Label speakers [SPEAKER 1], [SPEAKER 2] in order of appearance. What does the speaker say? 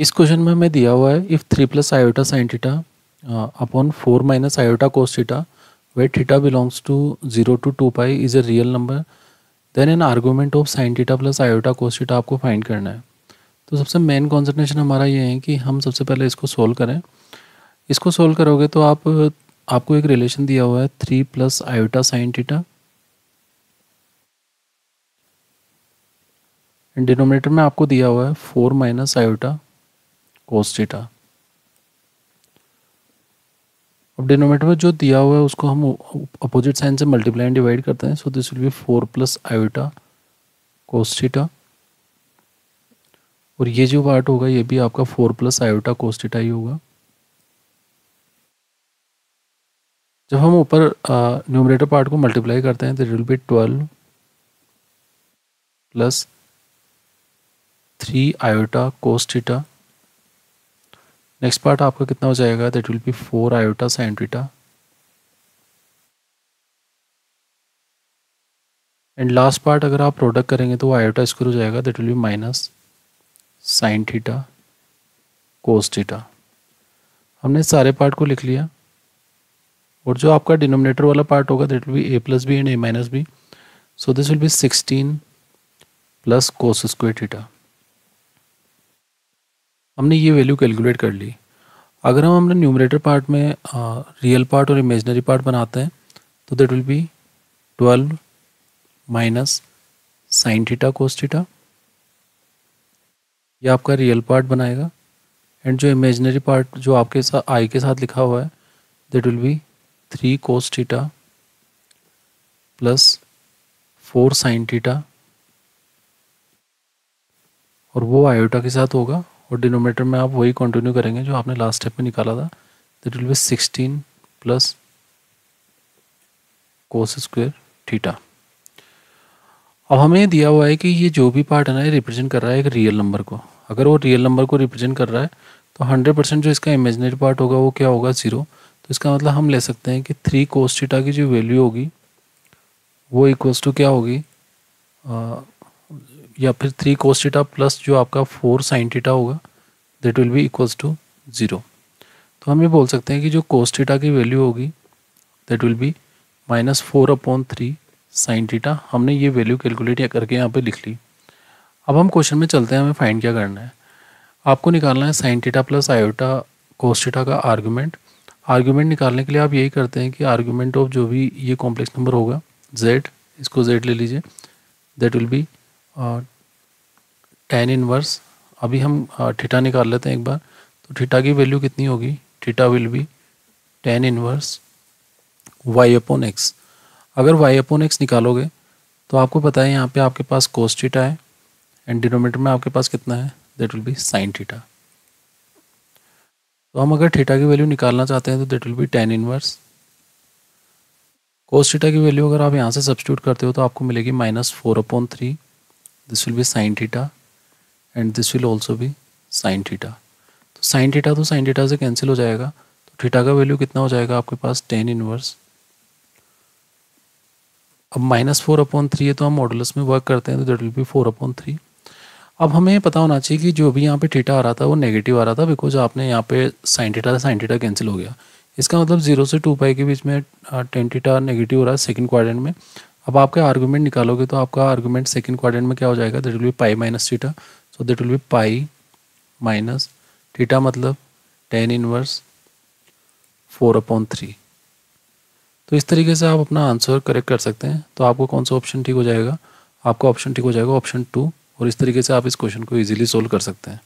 [SPEAKER 1] इस क्वेश्चन में हमें दिया हुआ है if 3 plus iota sine theta upon 4 minus iota cos theta where theta belongs to 0 to 2 pi is a real number then an argument of sine theta plus iota cos theta आपको find करना है। तो सबसे main concentration हमारा ये है कि हम सबसे पहले इसको सोल्व करें। इसको सोल्व करोगे तो आपको एक रिलेशन दिया हुआ है 3 plus iota sine theta, and denominator में आपको दिया हुआ है 4 माइनस आयोटा कोस थीटा। अब डिनोमिनेटर में जो दिया हुआ है उसको हम अपोजिट साइन से मल्टीप्लाई एंड डिवाइड करते हैं। सो this will B 4 plus iota cos theta, और ये जो पार्ट होगा ये भी आपका 4 प्लस आयोटा कोस थीटा ही होगा। जब हम ऊपर न्यूमरेटर पार्ट को मल्टीप्लाई करते हैं तो it will be 12 plus 3 iota cos theta. Next part आपका कितना हो जाएगा, that will B 4 iota sine theta, and last part अगर आप प्रोडक्ट करेंगे तो वो आयोटा स्क्वायर हो जाएगा, that will B minus sine theta cos theta. हमने सारे पार्ट को लिख लिया, और जो आपका डिनोमिनेटर वाला पार्ट होगा that will be a plus B and a minus B. So this will be 16 plus cos square theta. हमने ये वैल्यू कैलकुलेट कर ली। अगर हम अपने न्यूमरेटर पार्ट में रियल पार्ट और इमेजनरी पार्ट बनाते हैं तो that will be 12 minus sine theta cos theta, ये आपका रियल पार्ट बनाएगा, एंड जो इमेजनरी पार्ट जो आपके साथ आई के साथ लिखा हुआ है that will B 3 cos theta plus 4 sine theta, और वो आयोटा के साथ होगा, और डिनोमिनेटर में आप वही कंटिन्यू करेंगे जो आपने लास्ट स्टेप में निकाला था, that will be 16 plus cos square theta. अब हमें दिया हुआ है कि ये जो भी पार्ट है ना ये रिप्रेजेंट कर रहा है एक रियल नंबर को। अगर वो रियल नंबर को रिप्रेजेंट कर रहा है तो 100% जो इसका इमेजिनरी पार्ट होगा वो क्या होगा, 0। तो इसका मतलब हम ले सकते हैं कि 3 कोस थीटा की जो वैल्यू होगी वो इक्वल्स टू क्या होगी, या फिर 3 कोस थीटा प्लस जो आपका 4 साइन थीटा होगा that will be equals to 0। तो हम ये बोल सकते हैं कि जो कोस थीटा की वैल्यू होगी that will be -4/3 sine theta. हमने ये वैल्यू कैलकुलेट करके यहाँ पे लिख ली। अब हम क्वेश्चन में चलते हैं, हमें फाइंड क्या करना है। आपको निकालना है sign theta plus iota cos theta का आर्गूमेंट। आर्गूमेंट निकालने के लिए आप यही करते हैं कि आर्गूमेंट ऑफ जो भी ये कॉम्प्लेक्स नंबर होगा z, इसको z ले लीजिए, that will B tan inverse. अभी हम थीटा निकाल लेते हैं एक बार। तो थीटा की वैल्यू कितनी होगी, theta will be tan inverse y/x। अगर y/x निकालोगे तो आपको पता है यहाँ पे आपके पास कोस थीटा है, एंड डिनोमिनेटर में आपके पास कितना है, that will B sine theta. तो हम अगर थीटा की वैल्यू निकालना चाहते हैं तो that will B tan inverse cos theta की वैल्यू अगर आप यहाँ से सब्स्टिट्यूट करते हो तो आपको मिलेगी -4/3, this will B sine theta, and this will also be sine theta. तो साइन थीटा से कैंसिल हो जाएगा, तो थीटा का वैल्यू कितना हो जाएगा आपके पास tan इनवर्स। अब -4/3 है तो हम मॉडुलस में वर्क करते हैं तो दैट विल बी 4/3। अब हमें पता होना चाहिए कि जो भी यहाँ पे थीटा आ रहा था वो नेगेटिव आ रहा था, बिकॉज आपने यहाँ पे साइन थीटा कैंसिल हो गया। इसका मतलब 0 से 2 पाई के बीच में tan थीटा नेगेटिव हो रहा है सेकंड क्वाड्रेंट में। अब आपका आर्गूमेंट निकालोगे तो आपका आर्गूमेंट सेकंड क्वाड्रेंट में क्या हो जाएगा, that will B pi minus theta. So that will B pi minus theta, मतलब tan इनवर्स 4/3। तो इस तरीके से आप अपना आंसर करेक्ट कर सकते हैं। तो आपको कौन सा ऑप्शन ठीक हो जाएगा, आपका ऑप्शन ठीक हो जाएगा ऑप्शन 2, और इस तरीके से आप इस क्वेश्चन को ईजिली सोल्व कर सकते हैं।